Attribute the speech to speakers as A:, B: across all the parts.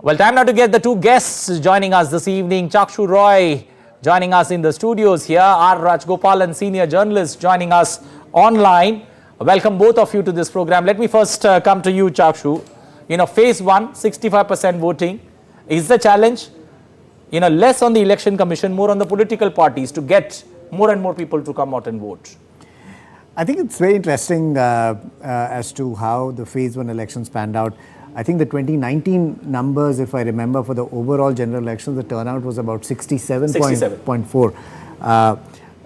A: Well, time now to get the two guests joining us this evening. Chakshu Roy joining us in the studios here. R. Raj Gopal and senior journalist joining us online. Welcome both of you to this program. Let me first come to you, Chakshu. Phase 1, 65% voting. Is the challenge, less on the election commission, more on the political parties to get more and more people to come out and vote?
B: I think it's very interesting as to how the phase 1 elections panned out. I think the 2019 numbers, if I remember, for the overall general elections, the turnout was about 67.4.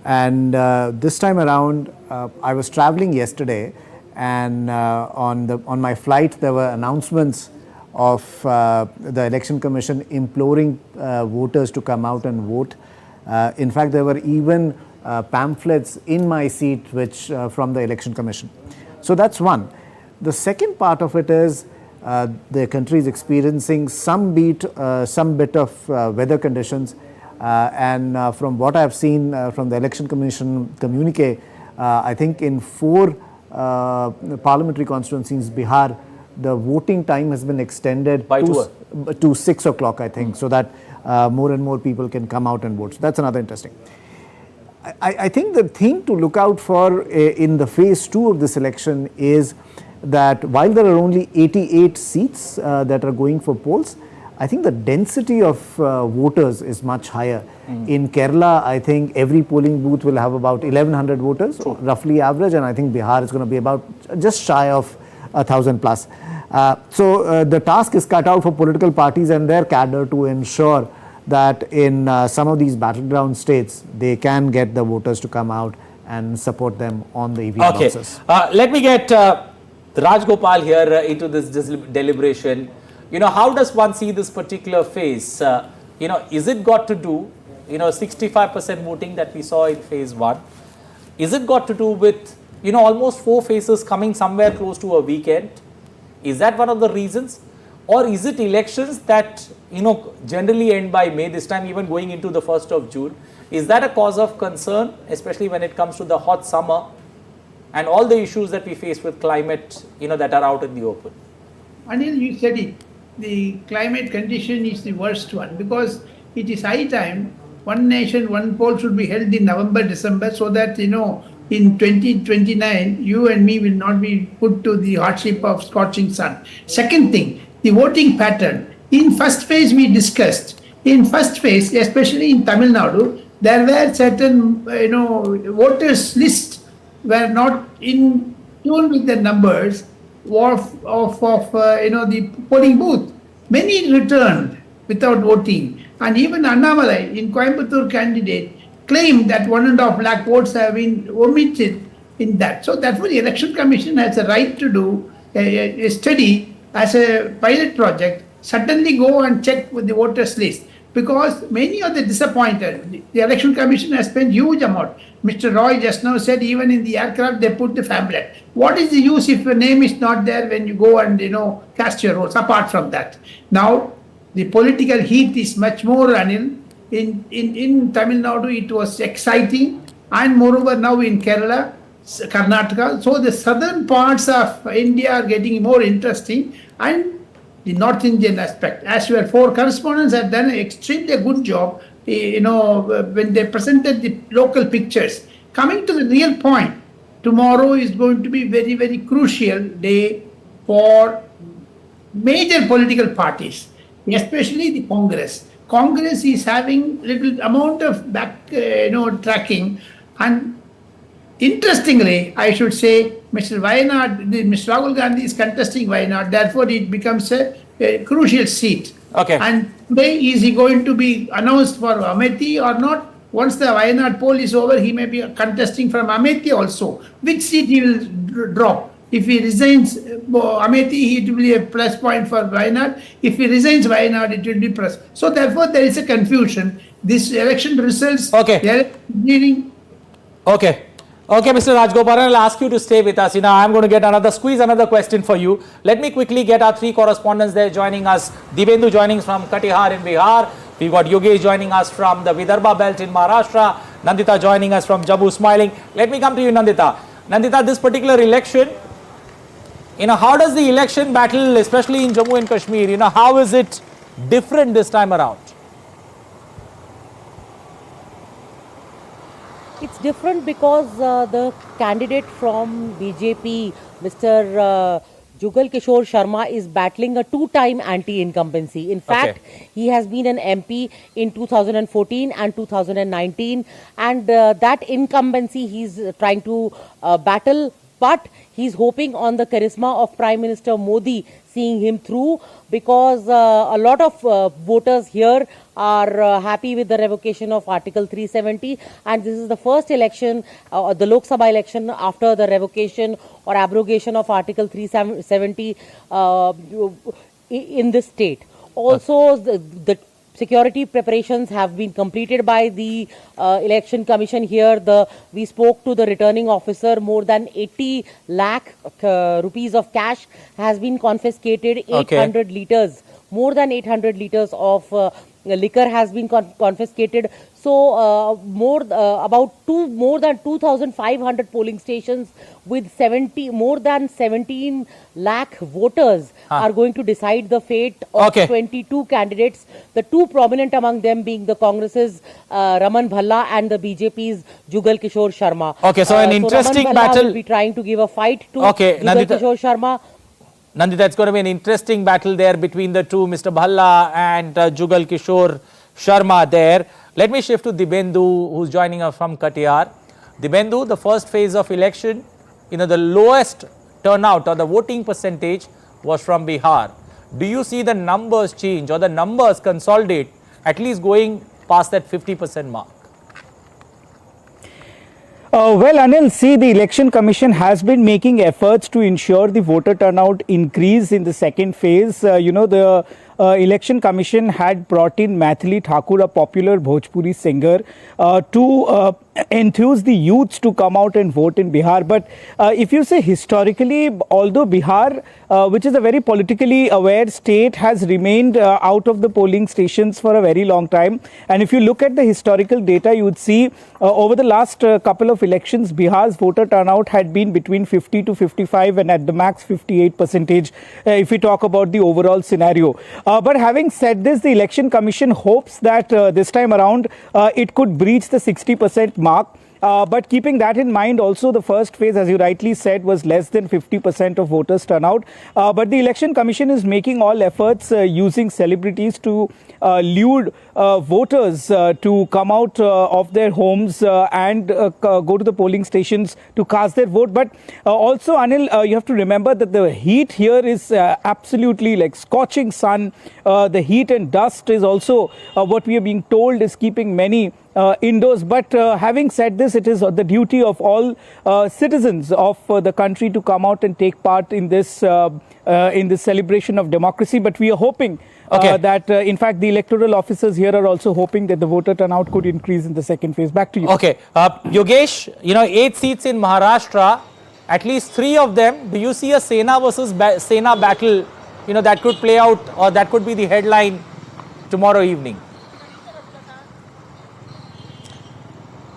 B: And this time around, I was traveling yesterday, and on my flight, there were announcements of the Election Commission imploring voters to come out and vote. In fact, there were even pamphlets in my seat which from the Election Commission. So that's one. The second part of it is the country is experiencing some bit of weather conditions, and from what I have seen from the Election Commission communique, I think in 4 parliamentary constituencies, Bihar, the voting time has been extended to 6 o'clock, I think, so that more and more people can come out and vote. So that's another interesting. I think the thing to look out for in the phase 2 of this election is that while there are only 88 seats that are going for polls, I think the density of voters is much higher. In Kerala, I think every polling booth will have about 1,100 voters, roughly average, and I think Bihar is going to be about just shy of 1,000 plus. So the task is cut out for political parties and their cadre to ensure that in some of these battleground states, they can get the voters to come out and support them on the EVM boxes.
A: Let me get Raj Gopal here into this deliberation. How does one see this particular phase? Is it got to do, 65% voting that we saw in phase 1? Is it got to do with, almost 4 phases coming somewhere close to a weekend? Is that one of the reasons? Or is it elections that, generally end by May, this time even going into the 1st of June? Is that a cause of concern, especially when it comes to the hot summer and all the issues that we face with climate, that are out in the open?
C: Anil, you said it. The climate condition is the worst one, because it is high time one nation, one poll should be held in November, December, so that, in 2029, you and me will not be put to the hardship of scorching sun. Second thing, the voting pattern. In first phase, we discussed. In first phase, especially in Tamil Nadu, there were certain, voters list were not in tune with the numbers of the polling booth. Many returned without voting, and even Annamalai, in Coimbatore candidate, claimed that 1.5 lakh votes have been omitted in that. So therefore, the Election Commission has a right to do a study as a pilot project. Suddenly go and check with the voters list, because many are the disappointed. The Election Commission has spent huge amount. Mr. Roy just now said even in the aircraft they put the pamphlet. What is the use if your name is not there when you go and cast your votes? Apart from that, now the political heat is much more, Anil. In Tamil Nadu it was exciting, and moreover now in Kerala, Karnataka. So the southern parts of India are getting more interesting, and the North Indian aspect. As your 4 correspondents have done an extremely good job, when they presented the local pictures. Coming to the real point, tomorrow is going to be very, very crucial day for major political parties, especially the Congress. Congress is having little amount of back, tracking, and interestingly, I should say, Mr. Rahul Gandhi is contesting Wayanad, therefore it becomes a crucial seat.
A: Okay.
C: And today, is he going to be announced for Amethi or not? Once the Wayanad poll is over, he may be contesting from Amethi also. Which seat he will drop? If he resigns Amethi, it will be a plus point for Wayanad. If he resigns Wayanad, it will be plus. So therefore, there is a confusion. This election results.
A: Okay. Okay, Mr. Raj Gopal, I'll ask you to stay with us. I'm going to squeeze another question for you. Let me quickly get our 3 correspondents there joining us. Dibendu joining us from Katihar in Bihar. We've got Yogesh joining us from the Vidarbha belt in Maharashtra. Nandita joining us from Jammu, smiling. Let me come to you, Nandita. Nandita, this particular election, how does the election battle, especially in Jammu and Kashmir, how is it different this time around?
D: It's different because the candidate from BJP, Mr. Jugal Kishore Sharma, is battling a two-time anti-incumbency. In fact, he has been an MP in 2014 and 2019, and that incumbency he's trying to battle, but he's hoping on the charisma of Prime Minister Modi seeing him through, because a lot of voters here are happy with the revocation of Article 370, and this is the first election, the Lok Sabha election after the revocation or abrogation of Article 370 in this state. Also, the security preparations have been completed by the election commission here. We spoke to the returning officer. More than 80 lakh rupees of cash has been confiscated. 800 liters, more than 800 liters of liquor has been confiscated. So more than 2,500 polling stations with more than 17 lakh voters are going to decide the fate of 22 candidates. The two prominent among them being the Congress's Raman Bhalla and the BJP's Jugal Kishore Sharma.
A: Okay, so an interesting
D: Raman Bhalla
A: battle
D: will be trying to give a fight to Jugal Kishore Sharma.
A: Nandita, it's going to be an interesting battle there between the two, Mr. Bhalla and Jugal Kishore Sharma there. Let me shift to Dibendu, who's joining us from Katihar. Dibendu, the first phase of election, the lowest turnout or the voting percentage was from Bihar. Do you see the numbers change or the numbers consolidate, at least going past that 50% mark?
E: Well, Anil, see, the Election Commission has been making efforts to ensure the voter turnout increase in the second phase. The Election Commission had brought in Maithili Thakur, a popular Bhojpuri singer, to enthuse the youths to come out and vote in Bihar. But if you say historically, although Bihar, which is a very politically aware state, has remained out of the polling stations for a very long time. And if you look at the historical data, you would see over the last couple of elections, Bihar's voter turnout had been between 50 to 55 and at the max 58% if we talk about the overall scenario. But having said this, the Election Commission hopes that this time around it could breach the 60% mark. But keeping that in mind, also the first phase, as you rightly said, was less than 50% of voters turnout. But the Election Commission is making all efforts using celebrities to lure voters to come out of their homes and go to the polling stations to cast their vote. But also, Anil, you have to remember that the heat here is absolutely like scorching sun. The heat and dust is also what we are being told is keeping many indoors. But having said this, it is the duty of all citizens of the country to come out and take part in this celebration of democracy. But we are hoping that in fact the electoral officers here are also hoping that the voter turnout could increase in the second phase. Back to you.
A: Okay, Yogesh, 8 seats in Maharashtra, at least 3 of them. Do you see a Sena versus Sena battle, that could play out, or that could be the headline tomorrow evening?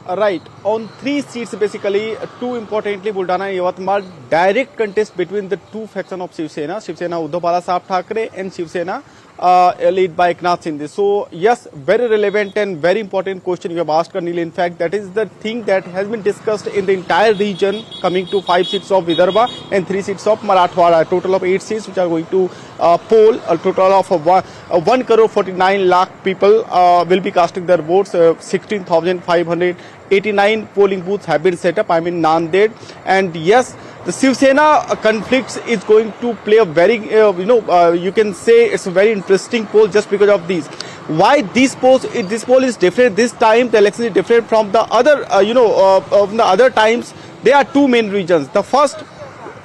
F: Right, on 3 seats basically, 2 importantly Buldana and Yavatmal, direct contest between the 2 factions of Shiv Sena Uddhav Balasaheb Thackeray and Shiv Sena led by Eknath Shinde. So yes, very relevant and very important question you have asked, Anil. In fact, that is the thing that has been discussed in the entire region, coming to 5 seats of Vidarbha and 3 seats of Marathwada, a total of 8 seats which are going to poll. A total of 1 crore 49 lakh people will be casting their votes. 16,589 polling booths have been set up, Nanded. And yes, the Shiv Sena conflicts is going to play a very, you can say it's a very interesting poll just because of these. Why this poll is different this time? The election is different from the other, from the other times. There are 2 main reasons. The first,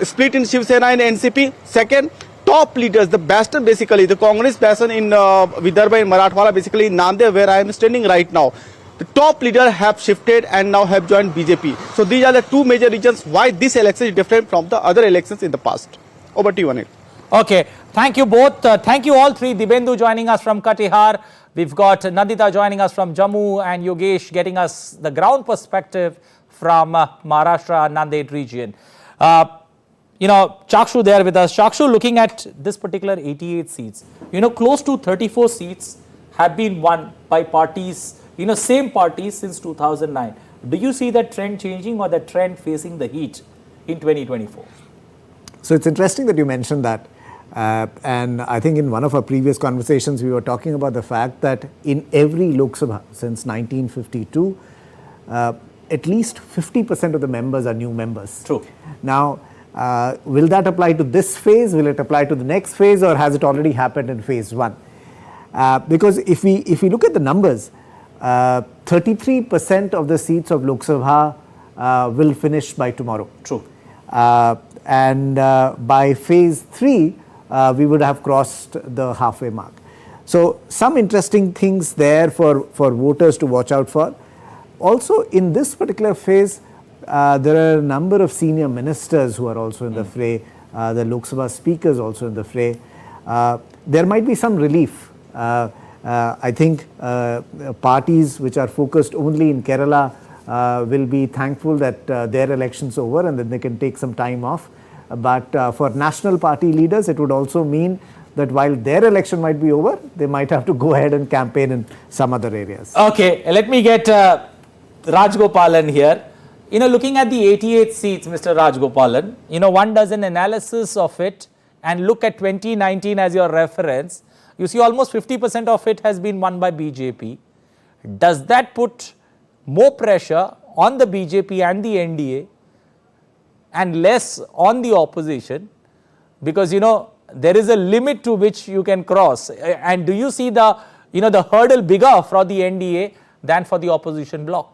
F: split in Shiv Sena and NCP. Second, top leaders, the bastion basically, the Congress bastion in Vidarbha and Marathwada, basically in Nanded, where I am standing right now. The top leaders have shifted and now have joined BJP. So these are the 2 major reasons why this election is different from the other elections in the past. Over to you, Anil.
A: Okay, thank you both. Thank you all 3. Dibendu joining us from Katihar. We've got Nandita joining us from Jammu, and Yogesh getting us the ground perspective from Maharashtra, Nanded region. Chakshu there with us. Chakshu, looking at this particular 88 seats, close to 34 seats have been won by parties, same parties since 2009. Do you see that trend changing or that trend facing the heat in 2024?
B: So it's interesting that you mentioned that. And I think in one of our previous conversations, we were talking about the fact that in every Lok Sabha since 1952, at least 50% of the members are new members.
A: True.
B: Now, will that apply to this phase? Will it apply to the next phase, or has it already happened in phase one? Because if we look at the numbers, 33% of the seats of Lok Sabha will finish by tomorrow.
A: True.
B: And by phase 3, we would have crossed the halfway mark. So some interesting things there for voters to watch out for. Also, in this particular phase, there are a number of senior ministers who are also in the fray, the Lok Sabha speakers also in the fray. There might be some relief. I think parties which are focused only in Kerala will be thankful that their election's over and then they can take some time off. But for national party leaders, it would also mean that while their election might be over, they might have to go ahead and campaign in some other areas.
A: Okay, let me get Raj Gopalan here. Looking at the 88 seats, Mr. Raj Gopalan, one does an analysis of it and look at 2019 as your reference. You see almost 50% of it has been won by BJP. Does that put more pressure on the BJP and the NDA and less on the opposition? Because, there is a limit to which you can cross. And do you see the hurdle bigger for the NDA than for the opposition bloc?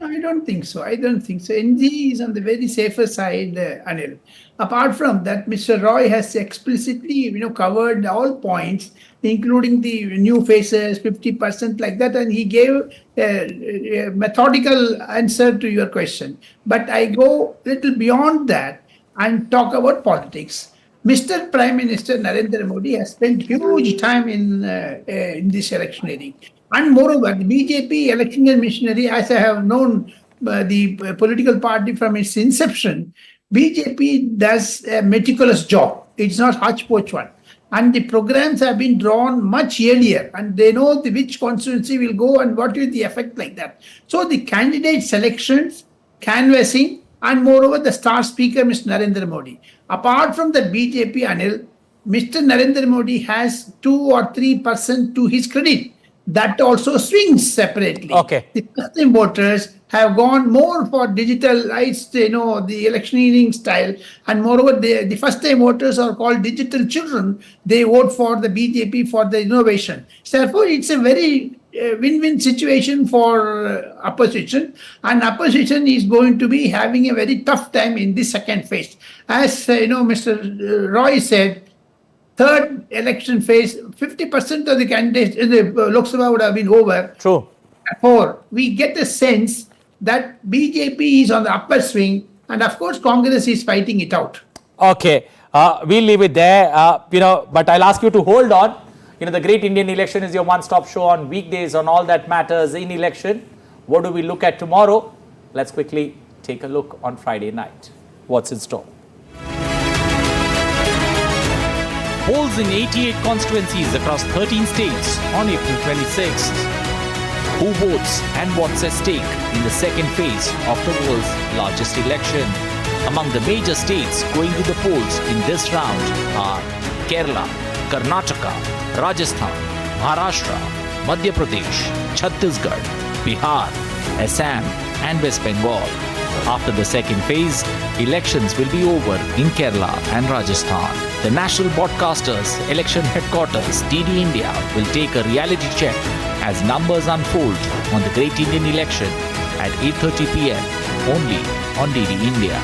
C: I don't think so. NG is on the very safer side, Anil. Apart from that, Mr. Roy has explicitly, covered all points, including the new faces, 50% like that, and he gave a methodical answer to your question. But I go a little beyond that and talk about politics. Mr. Prime Minister Narendra Modi has spent huge time in this electioneering. And moreover, the BJP election missionary, as I have known the political party from its inception, BJP does a meticulous job. It's not hodgepodge one. And the programs have been drawn much earlier, and they know which constituency will go and what will the effect like that. So the candidate selections, canvassing, and moreover the star speaker, Mr. Narendra Modi. Apart from the BJP, Anil, Mr. Narendra Modi has 2 or 3% to his credit. That also swings separately.
A: Okay.
C: The first-time voters have gone more for digitalized, the electioneering style, and moreover, the first-time voters are called digital children. They vote for the BJP for the innovation. Therefore, it's a very win-win situation for opposition, and opposition is going to be having a very tough time in this second phase. As Mr. Roy said, third election phase, 50% of the candidates in the Lok Sabha would have been over.
A: True.
C: Therefore, we get a sense that BJP is on the upper swing, and of course, Congress is fighting it out.
A: Okay, we'll leave it there, but I'll ask you to hold on. The Great Indian Election is your one-stop show on weekdays on all that matters in election. What do we look at tomorrow? Let's quickly take a look on Friday night. What's in store? Polls in 88 constituencies across 13 states on April 26th. Who votes and what's at stake in the second phase of the world's largest election? Among the major states going to the polls in this round are Kerala, Karnataka, Rajasthan, Maharashtra, Madhya Pradesh, Chhattisgarh, Bihar, Assam and West Bengal. After the second phase, elections will be over in Kerala and Rajasthan. The national broadcasters, election headquarters, DD India, will take a reality check as numbers unfold on the Great Indian Election at 8:30 p.m. only on DD India.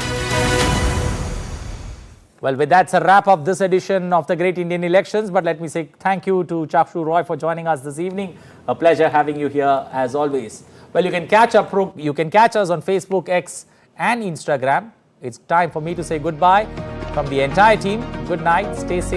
A: Well, with that's a wrap of this edition of the Great Indian Elections. But let me say thank you to Chakshu Roy for joining us this evening. A pleasure having you here as always. Well, you can catch us on Facebook, X and Instagram. It's time for me to say goodbye from the entire team. Good night. Stay safe.